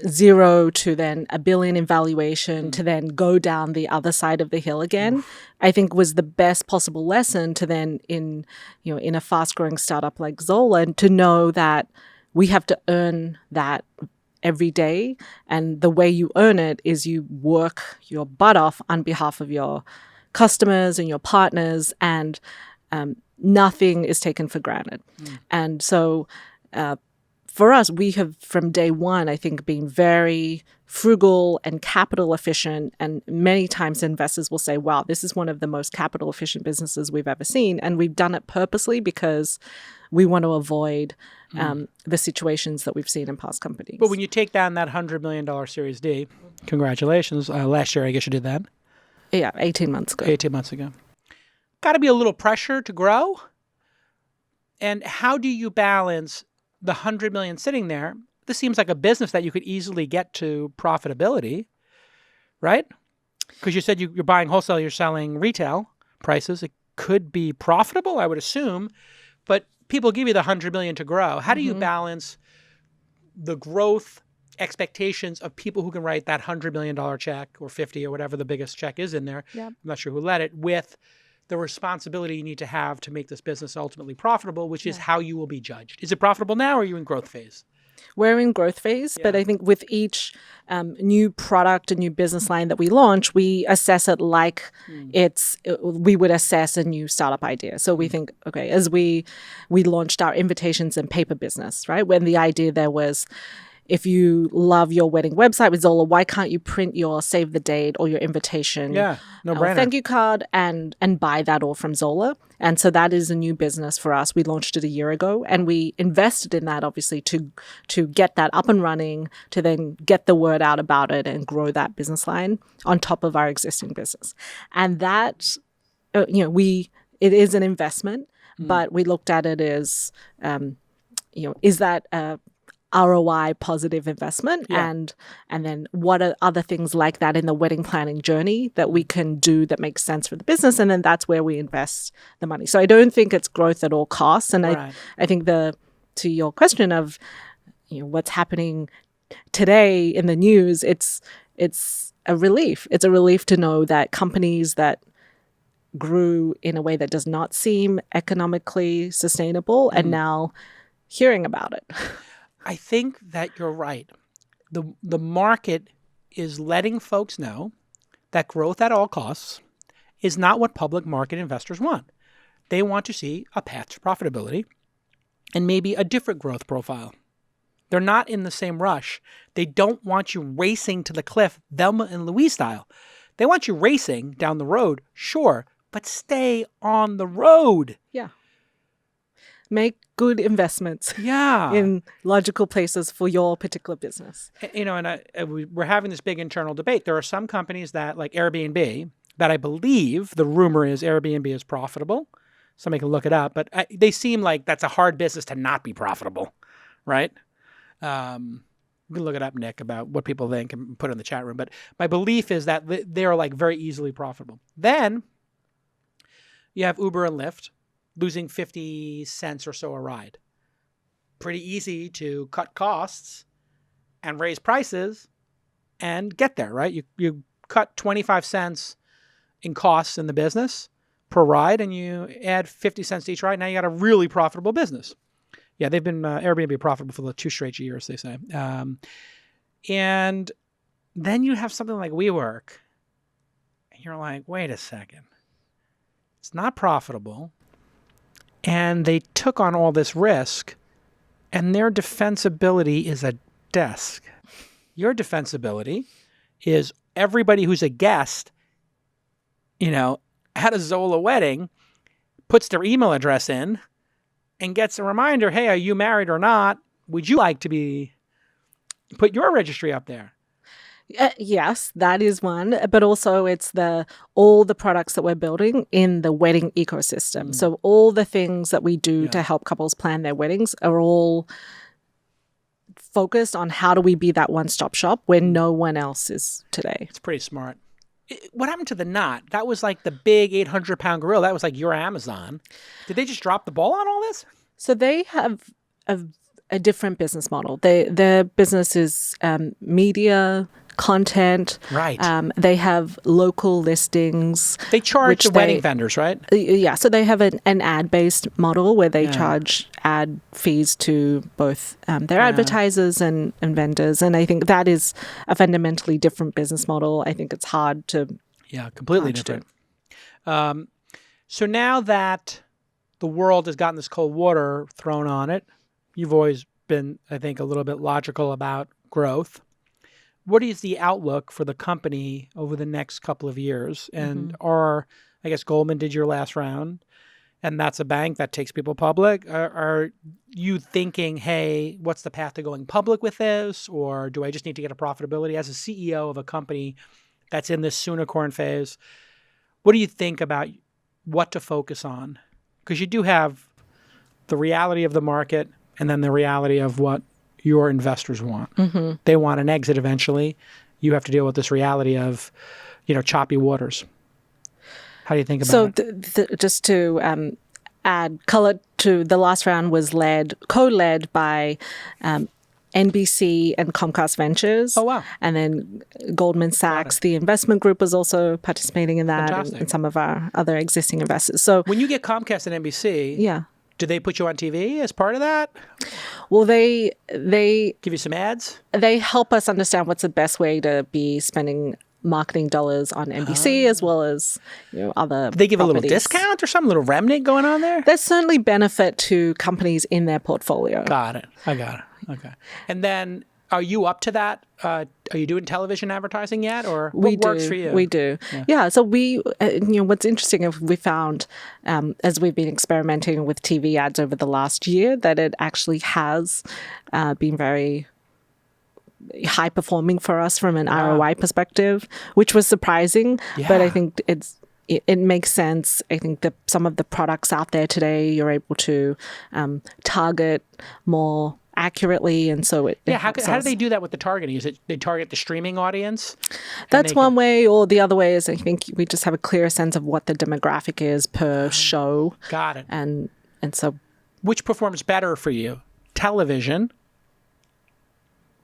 0 to then $1 billion in valuation to then go down the other side of the hill again, I think was the best possible lesson to then in a fast growing startup like Zola, to know that we have to earn that every day. And the way you earn it is you work your butt off on behalf of your customers and your partners, and nothing is taken for granted. And so for us, we have from day one, I think, been very frugal and capital efficient. And many times investors will say, wow, this is one of the most capital efficient businesses we've ever seen. And we've done it purposely because we want to avoid the situations that we've seen in past companies. But when you take down that $100 million Series D, congratulations. Last year, I guess you did that. Yeah, 18 months ago. 18 months ago. Got to be a little pressure to grow. And how do you balance the 100 million sitting there? This seems like a business that you could easily get to profitability, right? Because you said you're buying wholesale, you're selling retail prices. It could be profitable, I would assume. But people give you the 100 million to grow. How do you balance the growth expectations of people who can write that $100 million check or 50 or whatever the biggest check is in there? Yep. I'm not sure who led it, with the responsibility you need to have to make this business ultimately profitable, which is how you will be judged. Is it profitable now, or are you in growth phase? We're in growth phase, but I think with each new product, a new business line that we launch, we assess it like we would assess a new startup idea. So we think, okay, as we launched our invitations and paper business, right? When the idea there was, if you love your wedding website with Zola, why can't you print your save the date or your invitation no-brainer. thank you card and buy that all from Zola? And so that is a new business for us. We launched it a year ago, and we invested in that obviously to get that up and running, to then get the word out about it and grow that business line on top of our existing business. And that, it is an investment, but we looked at it as, is that ROI positive investment, and then what are other things like that in the wedding planning journey that we can do that makes sense for the business, and then that's where we invest the money. So I don't think it's growth at all costs, and I think to your question of what's happening today in the news, it's a relief. It's a relief to know that companies that grew in a way that does not seem economically sustainable and now hearing about it. I think that you're right. The market is letting folks know that growth at all costs is not what public market investors want. They want to see a path to profitability and maybe a different growth profile. They're not in the same rush. They don't want you racing to the cliff, Thelma and Louise style. They want you racing down the road, sure, but stay on the road. Yeah. Make good investments in logical places for your particular business. We're having this big internal debate. There are some companies that, like Airbnb, that I believe the rumor is Airbnb is profitable. Somebody can look it up, but they seem like that's a hard business to not be profitable, right? We can look it up, Nick, about what people think and put it in the chat room. But my belief is that they're like very easily profitable. Then you have Uber and Lyft, losing 50 cents or so a ride. Pretty easy to cut costs and raise prices and get there, right? You cut 25 cents in costs in the business per ride, and you add 50 cents to each ride. Now you got a really profitable business. Yeah, they've been Airbnb profitable for the 2 straight years, they say. And then you have something like WeWork, and you're like, wait a second. It's not profitable. And they took on all this risk, and their defensibility is a desk. Your defensibility is everybody who's a guest, at a Zola wedding, puts their email address in and gets a reminder, hey, are you married or not? Would you like to put your registry up there? Yes, that is one, but also it's all the products that we're building in the wedding ecosystem. So all the things that we do to help couples plan their weddings are all focused on how do we be that one-stop shop where no one else is today. It's pretty smart. What happened to the Knot? That was like the big 800-pound gorilla. That was like your Amazon. Did they just drop the ball on all this? So they have a a different business model. Their business is media, content. Right. They have local listings. They charge which the wedding vendors, right? Yeah, so they have an ad-based model where they charge ad fees to both their advertisers and vendors. And I think that is a fundamentally different business model. I think it's hard to... Yeah, completely different. So now that the world has gotten this cold water thrown on it, you've always been, I think, a little bit logical about growth. What is the outlook for the company over the next couple of years? And I guess Goldman did your last round, and that's a bank that takes people public. Are you thinking, hey, what's the path to going public with this? Or do I just need to get a profitability? As a CEO of a company that's in this unicorn phase, what do you think about what to focus on? Because you do have the reality of the market and then the reality of what your investors want. They want an exit eventually. You have to deal with this reality of, choppy waters. How do you think about it? Just to add color to the last round was co-led by NBC and Comcast Ventures. Oh, wow. And then Goldman Sachs, the investment group, was also participating in that, and some of our other existing investors. So when you get Comcast and NBC, do they put you on TV as part of that? Well, they give you some ads. They help us understand what's the best way to be spending marketing dollars on NBC as well as other. They give properties. A little discount or some little remnant going on there. There's certainly benefit to companies in their portfolio. Got it. I got it. Okay. And then, are you up to that? Are you doing television advertising yet, or what works for you? We do. Yeah. So we, what's interesting is we found, as we've been experimenting with TV ads over the last year, that it actually has been very high performing for us from an ROI perspective, which was surprising. But I think it makes sense. I think that some of the products out there today, you're able to target more accurately, and so how do they do that with the targeting? Is it they target the streaming audience? That's one way, or the other way is I think we just have a clearer sense of what the demographic is per show. Got it. And so, which performs better for you, television,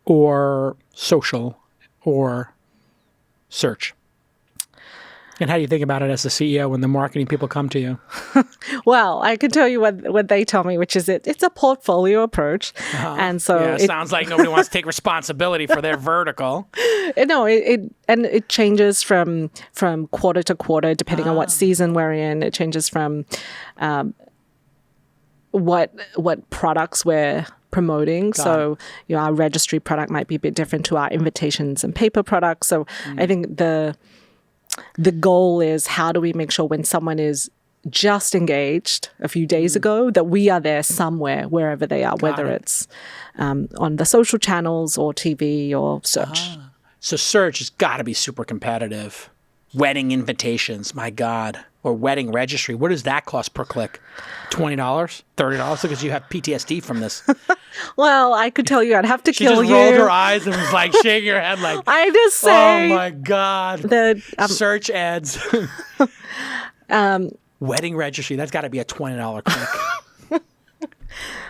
or social, or search? And how do you think about it as the CEO when the marketing people come to you? Well, I can tell you what they tell me, which is it's a portfolio approach. And so it sounds like nobody wants to take responsibility for their vertical. No, it changes from quarter to quarter, depending on what season we're in. It changes from what products we're promoting. So our registry product might be a bit different to our invitations and paper products. So I think the goal is, how do we make sure when someone is just engaged a few days ago that we are there somewhere, wherever they are, whether it's on the social channels or TV or search. So search has got to be super competitive. Wedding invitations, my God. Or wedding registry. What does that cost per click? $20? $30? Because you have PTSD from this. Well, I could tell you I'd have to kill you. She just rolled her eyes and was like shaking her head like, I just say. Oh my God. Search ads. Wedding registry. That's got to be a $20 click.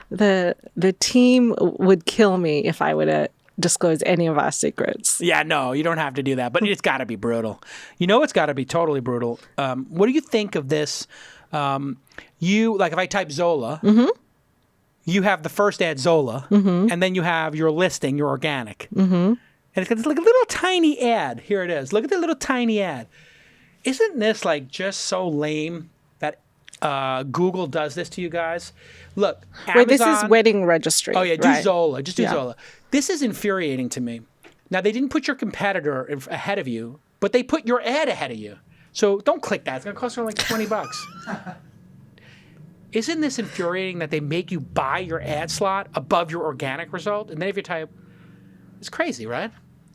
The team would kill me if I were to disclose any of our secrets. Yeah, no, you don't have to do that, but it's got to be brutal. It's got to be totally brutal. What do you think of this? If I type Zola, you have the first ad Zola, and then you have your listing, your organic. And it's like a little tiny ad. Here it is. Look at the little tiny ad. Isn't this just so lame that Google does this to you guys? Look, Amazon, wait, this is wedding registry. Oh yeah, do right? Zola. Just do Zola. This is infuriating to me. Now, they didn't put your competitor ahead of you, but they put your ad ahead of you. So don't click that. It's going to cost you like $20. Isn't this infuriating that they make you buy your ad slot above your organic result? And then if you type, it's crazy, right?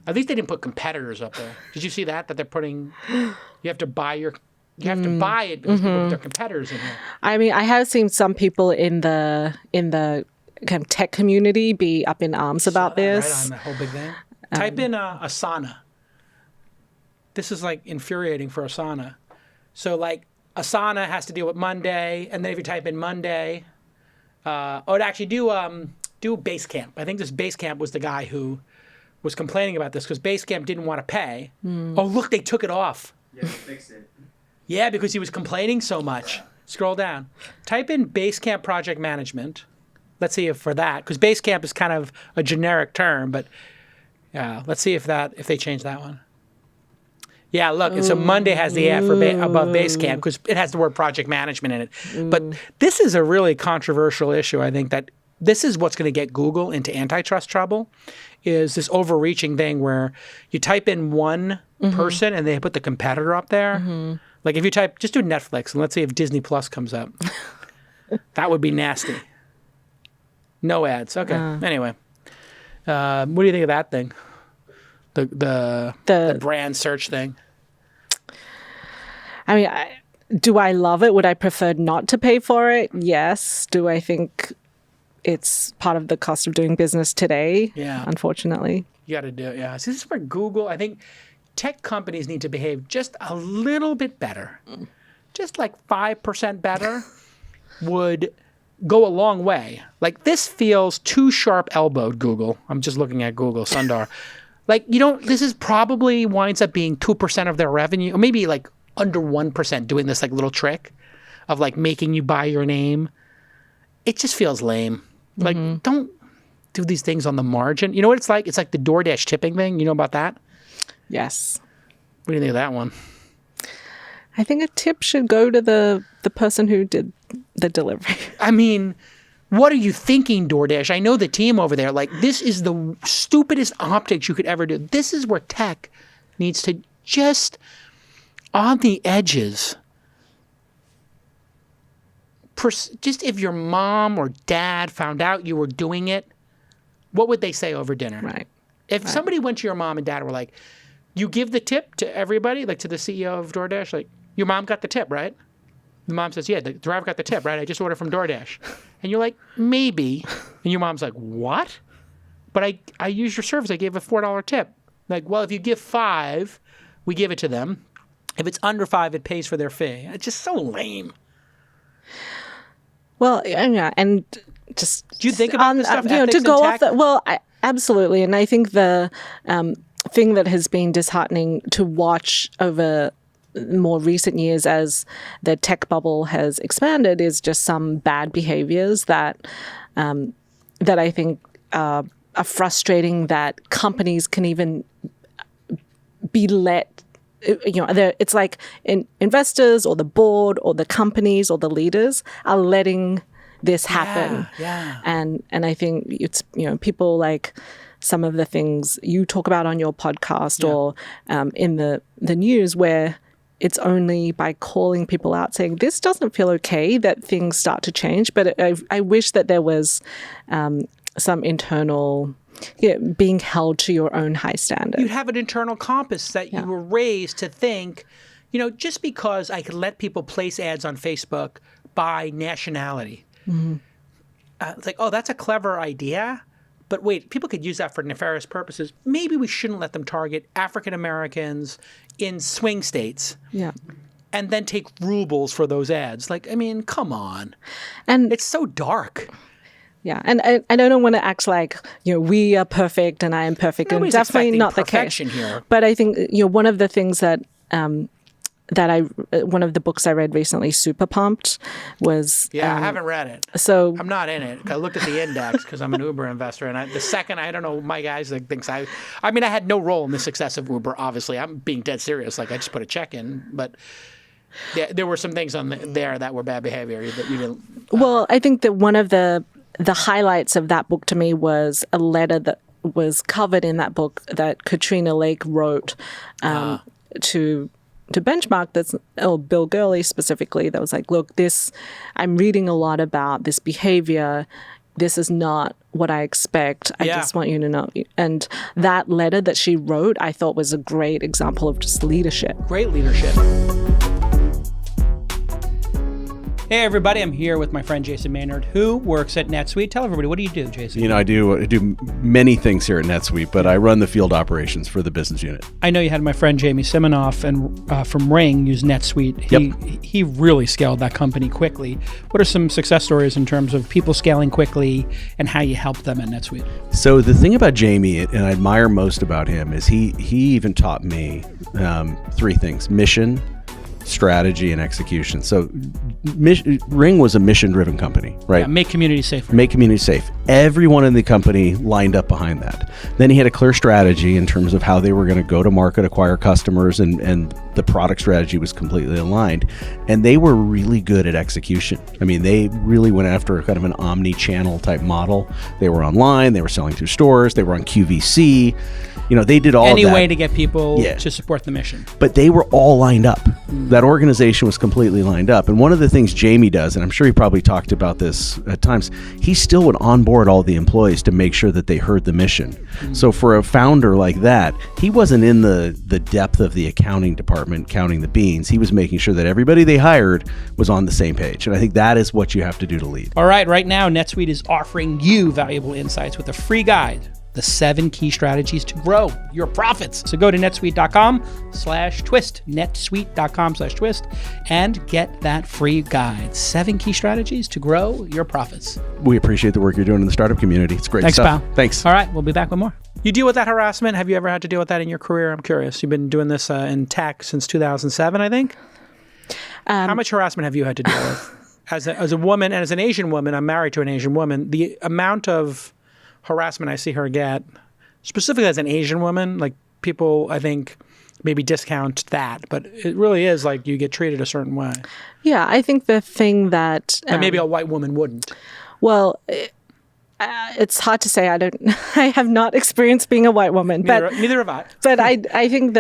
At least they didn't put competitors up there. Did you see that they're putting, you have to buy it because they put their competitors in here. I mean, I have seen some people in the kind of tech community be up in arms about this. Right on the whole big thing. Type in Asana. This is infuriating for Asana. So Asana has to deal with Monday, and then if you type in Monday, it actually do do Basecamp. I think this Basecamp was the guy who was complaining about this because Basecamp didn't want to pay. Oh, look, they took it off. Yeah, fix it. Yeah, because he was complaining so much. Scroll down. Type in Basecamp project management. Let's see if for that, because Basecamp is kind of a generic term, but let's see if they change that one. Yeah, look, and so Monday has the ad for above Basecamp because it has the word project management in it. But this is a really controversial issue. I think that this is what's going to get Google into antitrust trouble, is this overreaching thing where you type in one person and they put the competitor up there. Like if you just do Netflix and let's see if Disney Plus comes up. That would be nasty. No ads. Okay. Anyway, what do you think of that thing? The brand search thing. I mean, do I love it? Would I prefer not to pay for it? Yes. Do I think it's part of the cost of doing business today? Yeah. Unfortunately. You got to do it. Yeah. So this is where Google, I think tech companies need to behave just a little bit better. Just like 5% better would go a long way. Like this feels too sharp-elbowed, Google. I'm just looking at Google, Sundar. Like, this is probably winds up being 2% of their revenue, or maybe like under 1% doing this like little trick of like making you buy your name. It just feels lame. Like, don't do these things on the margin. You know what it's like? It's like the DoorDash tipping thing. You know about that? Yes. What do you think of that one? I think a tip should go to the person who did the delivery. I mean, what are you thinking, DoorDash? I know the team over there. Like, this is the stupidest optics you could ever do. This is where tech needs to just, on the edges, just if your mom or dad found out you were doing it, what would they say over dinner? Right. If somebody went to your mom and dad and were like, you give the tip to everybody, like to the CEO of DoorDash, like, your mom got the tip, right? The mom says, yeah, the driver got the tip, right? I just ordered from DoorDash. And you're like, maybe. And your mom's like, what? But I used your service. I gave a $4 tip. Like, well, if you give $5, we give it to them. If it's under $5, it pays for their fee. It's just so lame. Well, yeah, and just... Do you think about this stuff, ethics to go in off tech? absolutely. And I think the thing that has been disheartening to watch over more recent years as the tech bubble has expanded is just some bad behaviors that I think are frustrating, that companies can even be let, it's like investors or the board or the companies or the leaders are letting this happen. Yeah. And I think it's, people like some of the things you talk about on your podcast or in the news where it's only by calling people out saying, this doesn't feel okay, that things start to change. But I wish that there was some internal being held to your own high standard. You'd have an internal compass that you were raised to think, just because I could let people place ads on Facebook by nationality. It's like, oh, that's a clever idea. But wait, people could use that for nefarious purposes. Maybe we shouldn't let them target African Americans in swing states. Yeah. And then take rubles for those ads. Like, I mean, come on. And it's so dark. Yeah. And I don't want to act like, we are perfect and I am perfect. Nobody's and definitely expecting not the case. perfection here. But I think, one of the things that one of the books I read recently, Super Pumped, was... Yeah, I haven't read it. So I'm not in it. I looked at the index because I'm an Uber investor. And the second, I don't know, my guys thinks I had no role in the success of Uber, obviously. I'm being dead serious. Like, I just put a check in. But there were some things on there that were bad behavior that you didn't... Well, I think that one of the highlights of that book to me was a letter that was covered in that book that Katrina Lake wrote to Benchmark, Bill Gurley specifically, that was like, look, I'm reading a lot about this behavior. This is not what I expect. I just want you to know. And that letter that she wrote, I thought was a great example of just leadership. Great leadership. Hey everybody, I'm here with my friend Jason Maynard, who works at NetSuite. Tell everybody, what do you do, Jason? You know, I do many things here at NetSuite, but I run the field operations for the business unit. I know you had my friend Jamie Siminoff and from Ring use NetSuite. He really scaled that company quickly. What are some success stories in terms of people scaling quickly and how you help them at NetSuite? So the thing about Jamie, and I admire most about him, is he even taught me three things: mission, strategy, and execution. So Ring was a mission-driven company, right? Yeah, make community safer. Make community safe. Everyone in the company lined up behind that. Then he had a clear strategy in terms of how they were going to go to market, acquire customers, and the product strategy was completely aligned. And they were really good at execution. I mean, they really went after kind of an omni-channel type model. They were online, they were selling through stores, they were on QVC. You know, they did all Any of that. way to get people to support the mission. But they were all lined up. That organization was completely lined up. And one of the things Jamie does, and I'm sure he probably talked about this at times, he still would onboard all the employees to make sure that they heard the mission. So for a founder like that, he wasn't in the depth of the accounting department counting the beans. He was making sure that everybody they hired was on the same page. And I think that is what you have to do to lead. All right now, NetSuite is offering you valuable insights with a free guide, the 7 key strategies to grow your profits. So go to netsuite.com/twist, netsuite.com/twist, and get that free guide. 7 key strategies to grow your profits. We appreciate the work you're doing in the startup community. It's great Thanks, stuff. pal. Thanks. All right, we'll be back with more. You deal with that harassment? Have you ever had to deal with that in your career? I'm curious. You've been doing this in tech since 2007, I think. How much harassment have you had to deal with? As a woman and as an Asian woman, I'm married to an Asian woman, the amount of harassment I see her get, specifically as an Asian woman, like people, I think, maybe discount that, but it really is like you get treated a certain way. Yeah, I think the thing that And maybe a white woman wouldn't. well, it's hard to say. I have not experienced being a white woman, but Neither have I. but I think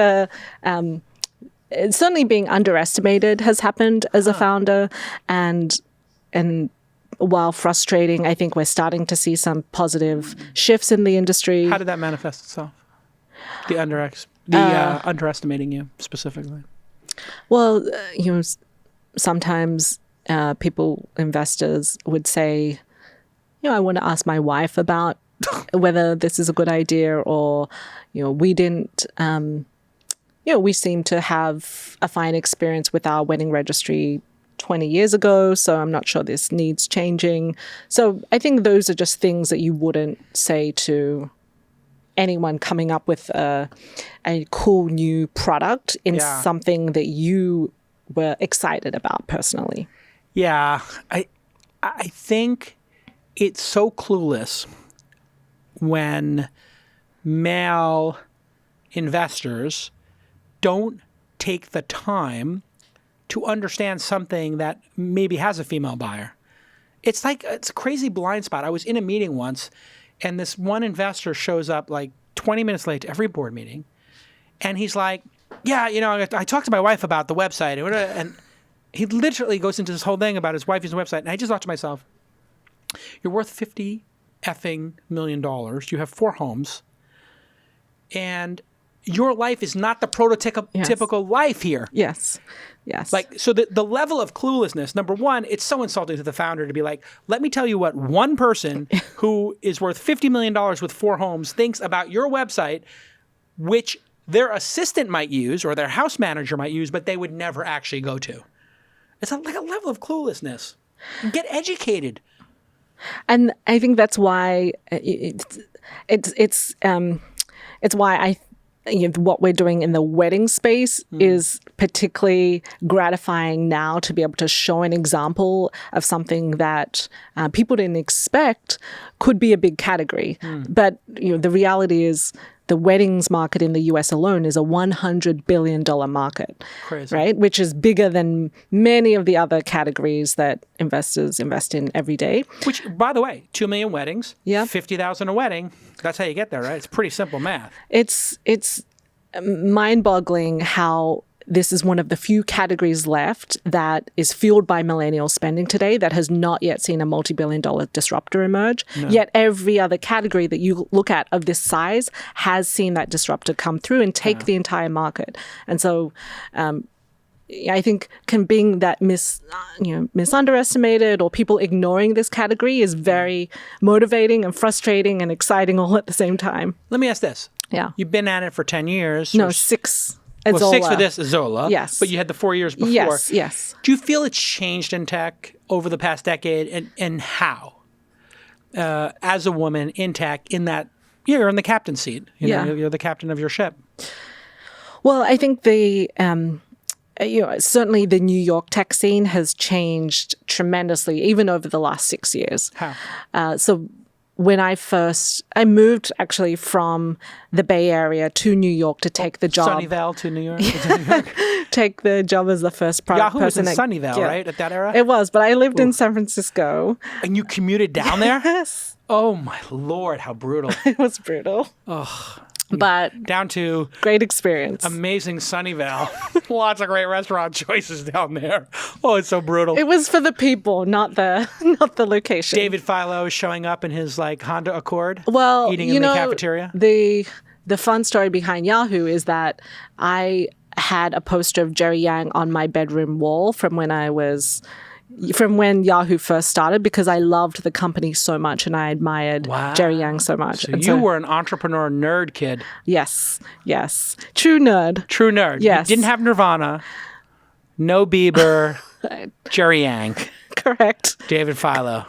certainly being underestimated has happened as a founder, and while frustrating, I think we're starting to see some positive shifts in the industry. How did that manifest itself? The underestimating you specifically. Well, sometimes investors would say, I want to ask my wife about whether this is a good idea, or, we didn't, we seem to have a fine experience with our wedding registry 20 years ago, so I'm not sure this needs changing. So I think those are just things that you wouldn't say to anyone coming up with a cool new product in something that you were excited about personally. Yeah, I think it's so clueless when male investors don't take the time to understand something that maybe has a female buyer. It's a crazy blind spot. I was in a meeting once, and this one investor shows up like 20 minutes late to every board meeting, and he's like, I talked to my wife about the website, and he literally goes into this whole thing about his wife using the website, and I just thought to myself, you're worth $50 effing million. You have 4 homes, and your life is not the prototypical life here. Yes. So the level of cluelessness, number one, it's so insulting to the founder to be like, let me tell you what one person who is worth $50 million with 4 homes thinks about your website, which their assistant might use or their house manager might use, but they would never actually go to. It's like a level of cluelessness. Get educated. And I think that's why it's why what we're doing in the wedding space is particularly gratifying now, to be able to show an example of something that people didn't expect could be a big category. But the reality is the weddings market in the US alone is a $100 billion market. Crazy. Right? Which is bigger than many of the other categories that investors invest in every day. Which, by the way, 2 million weddings, Yeah. 50,000 a wedding. That's how you get there, right? It's pretty simple math. It's mind-boggling how this is one of the few categories left that is fueled by millennial spending today that has not yet seen a multi-billion-dollar disruptor emerge. No. Yet every other category that you look at of this size has seen that disruptor come through and take the entire market. And so I think can being that misunderestimated or people ignoring this category is very motivating and frustrating and exciting all at the same time. Let me ask this. Yeah. You've been at it for 10 years. No, or 6. At well, 6 Zola. for this is Zola. Yes. But you had the 4 years before. Yes. Do you feel it's changed in tech over the past decade, and how? As a woman in tech, in that you're in the captain seat. You're the captain of your ship. Well, I think certainly the New York tech scene has changed tremendously, even over the last 6 years. How? So when I moved actually from the Bay Area to New York to take the job. Sunnyvale to New York? Take the job as the first product Yahoo was person. in Sunnyvale, right, at that era? It was, but I lived in San Francisco. And you commuted down there? Yes. Oh, my Lord, how brutal. It was brutal. But Down to great experience. amazing Sunnyvale. Lots of great restaurant choices down there. Oh, it's so brutal. It was for the people, not the location. David Philo is showing up in his Honda Accord, Well, eating in the cafeteria. The fun story behind Yahoo is that I had a poster of Jerry Yang on my bedroom wall from when Yahoo first started, because I loved the company so much and I admired Jerry Yang so much. So you were an entrepreneur nerd kid. Yes. True nerd. True nerd. Yes. You didn't have Nirvana, no Bieber, Jerry Yang, Correct. David Philo.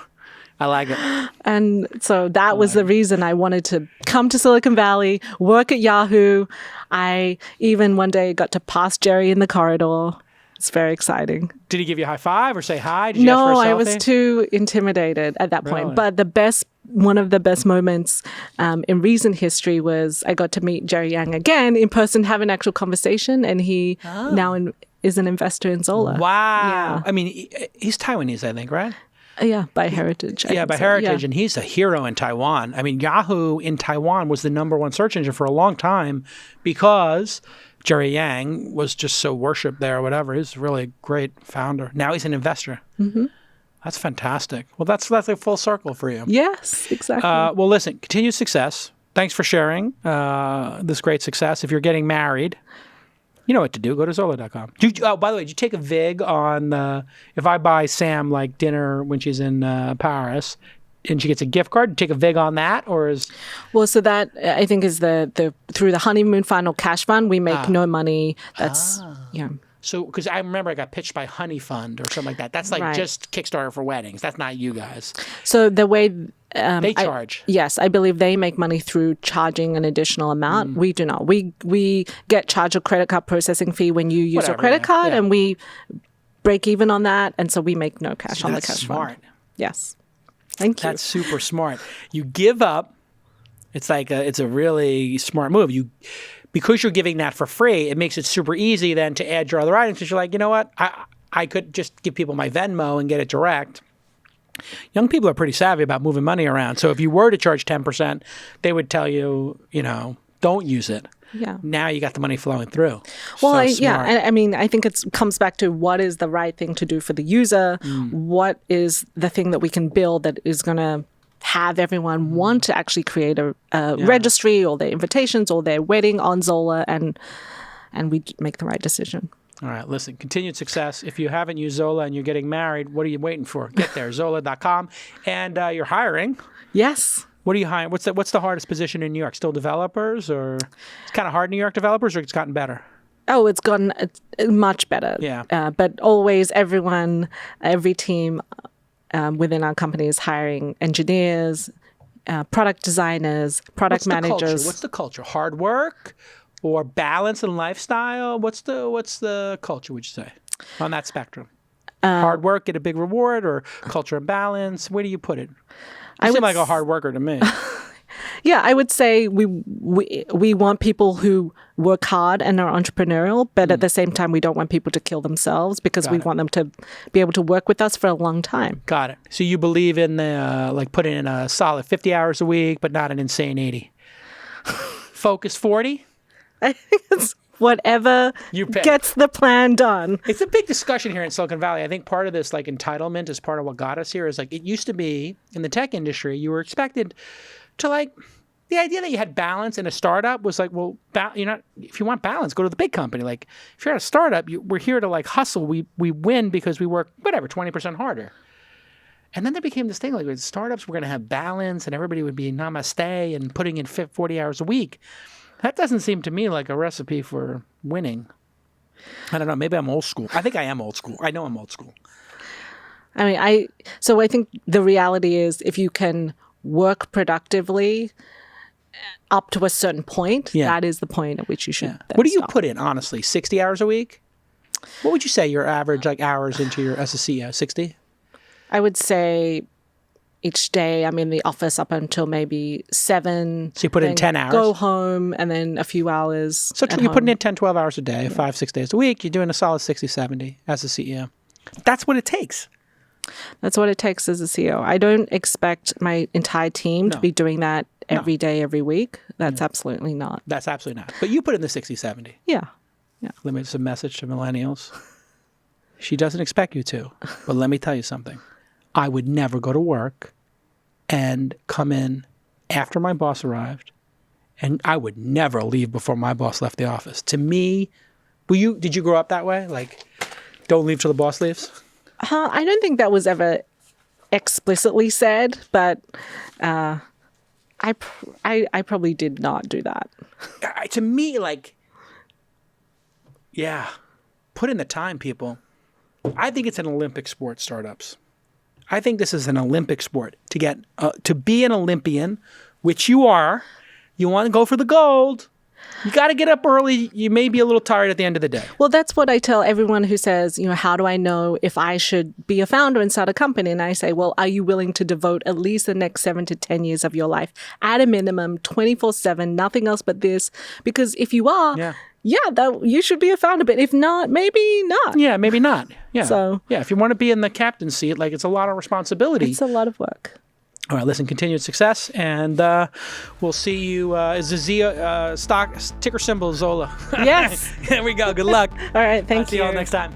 I like it. And so that was the reason I wanted to come to Silicon Valley, work at Yahoo. I even one day got to pass Jerry in the corridor. It's very exciting. Did he give you a high five or say hi? Did you ask for a No, selfie? I was too intimidated at that point. Really? But one of the best moments in recent history was I got to meet Jerry Yang again in person, have an actual conversation, and he now is an investor in Zola. Wow. Yeah. I mean, he's Taiwanese, I think, right? Yeah, by heritage. I Yeah, think by so. heritage, Yeah. and he's a hero in Taiwan. I mean, Yahoo in Taiwan was the #1 search engine for a long time because Jerry Yang was just so worshipped there or whatever. He's really a great founder. Now he's an investor. Mm-hmm. That's fantastic. Well, that's a full circle for you. Yes, exactly. Well, listen, continued success. Thanks for sharing this great success. If you're getting married, you know what to do. Go to Zola.com. By the way, did you take a vig on if I buy Sam dinner when she's in Paris and she gets a gift card, take a vig on that, or is Well, so that I think is the through the honeymoon final cash fund, we make no money. That's so? Because I remember I got pitched by Honey Fund or something like that. That's Right. just Kickstarter for weddings. That's not you guys. So the way They charge. yes, I believe they make money through charging an additional amount. We do not. We get charged a credit card processing fee when you use your Whatever, credit yeah, card, yeah. and we break even on that, and so we make no cash on the That's cash smart. fund. Yes, thank you. That's super smart. You give up. It's it's a really smart move. Because you're giving that for free, it makes it super easy then to add your other items. Because you're like, you know what? I could just give people my Venmo and get it direct. Young people are pretty savvy about moving money around. So if you were to charge 10%, they would tell you, don't use it. Yeah. Now you got the money flowing through. Well, So smart. I mean, I think it comes back to what is the right thing to do for the user. What is the thing that we can build that is going to have everyone want to actually create a registry or their invitations or their wedding on Zola, and we make the right decision. All right, listen, continued success. If you haven't used Zola and you're getting married, what are you waiting for? Get there, Zola.com. And you're hiring. Yes. What are you hiring? What's the hardest position in New York? Still developers, or it's kind of hard New York developers, or it's gotten better? Oh, it's gotten much better. Yeah. But always every team within our company is hiring engineers, product designers, product managers. What's the culture? Hard work or balance and lifestyle? What's the culture, would you say, on that spectrum? Hard work, get a big reward, or culture and balance? Where do you put it? You seem like a hard worker to me. Yeah, I would say we want people who work hard and are entrepreneurial, but at the same time, we don't want people to kill themselves because we want them to be able to work with us for a long time. Got it. So you believe in the putting in a solid 50 hours a week, but not an insane 80. Focus 40? I think it's whatever You pick. gets the plan done. It's a big discussion here in Silicon Valley. I think part of this entitlement is part of what got us here. Is it used to be in the tech industry, you were expected to the idea that you had balance in a startup was like, well, if you want balance, go to the big company. Like if you're at a startup, we're here to like hustle. We win because we work, 20% harder. And then there became this thing like with startups, we're going to have balance and everybody would be namaste and putting in 40 hours a week. That doesn't seem to me like a recipe for winning. I don't know. Maybe I'm old school. I think I am old school. I know I'm old school. I mean, I think the reality is if you can work productively up to a certain point, that is the point at which you should. What do you stop. put in, honestly? 60 hours a week? What would you say your average like hours into your as a CEO? 60? I would say each day I'm in the office up until maybe 7. So you put in then 10 hours? Go home and then a few hours. So at you're putting home. in 10, 12 hours a day, 5, 6 days a week. You're doing a solid 60, 70 as a CEO. That's what it takes. That's what it takes as a CEO. I don't expect my entire team to be doing that every day, every week. That's absolutely not. That's absolutely not. But you put in the 60, 70. Yeah. Let me just a message to millennials. She doesn't expect you to. But let me tell you something. I would never go to work and come in after my boss arrived, and I would never leave before my boss left the office. To me, did you grow up that way? Like, don't leave till the boss leaves? I don't think that was ever explicitly said, but I probably did not do that. To me, like, put in the time, people. I think it's an Olympic sport, startups. I think this is an Olympic sport. To be an Olympian, which you are, you want to go for the gold. You got to get up early. You may be a little tired at the end of the day. Well, that's what I tell everyone who says, how do I know if I should be a founder and start a company? And I say, well, are you willing to devote at least the next 7 to 10 years of your life at a minimum, 24/7, nothing else but this? Because if you are, you should be a founder. But if not, maybe not. Yeah, maybe not. Yeah. So, if you want to be in the captain's seat, like it's a lot of responsibility. It's a lot of work. All right, listen, continued success, and we'll see you. Is the stock ticker symbol Zola? Yes. There we go. Good luck. All right. Thank See you. you all next time.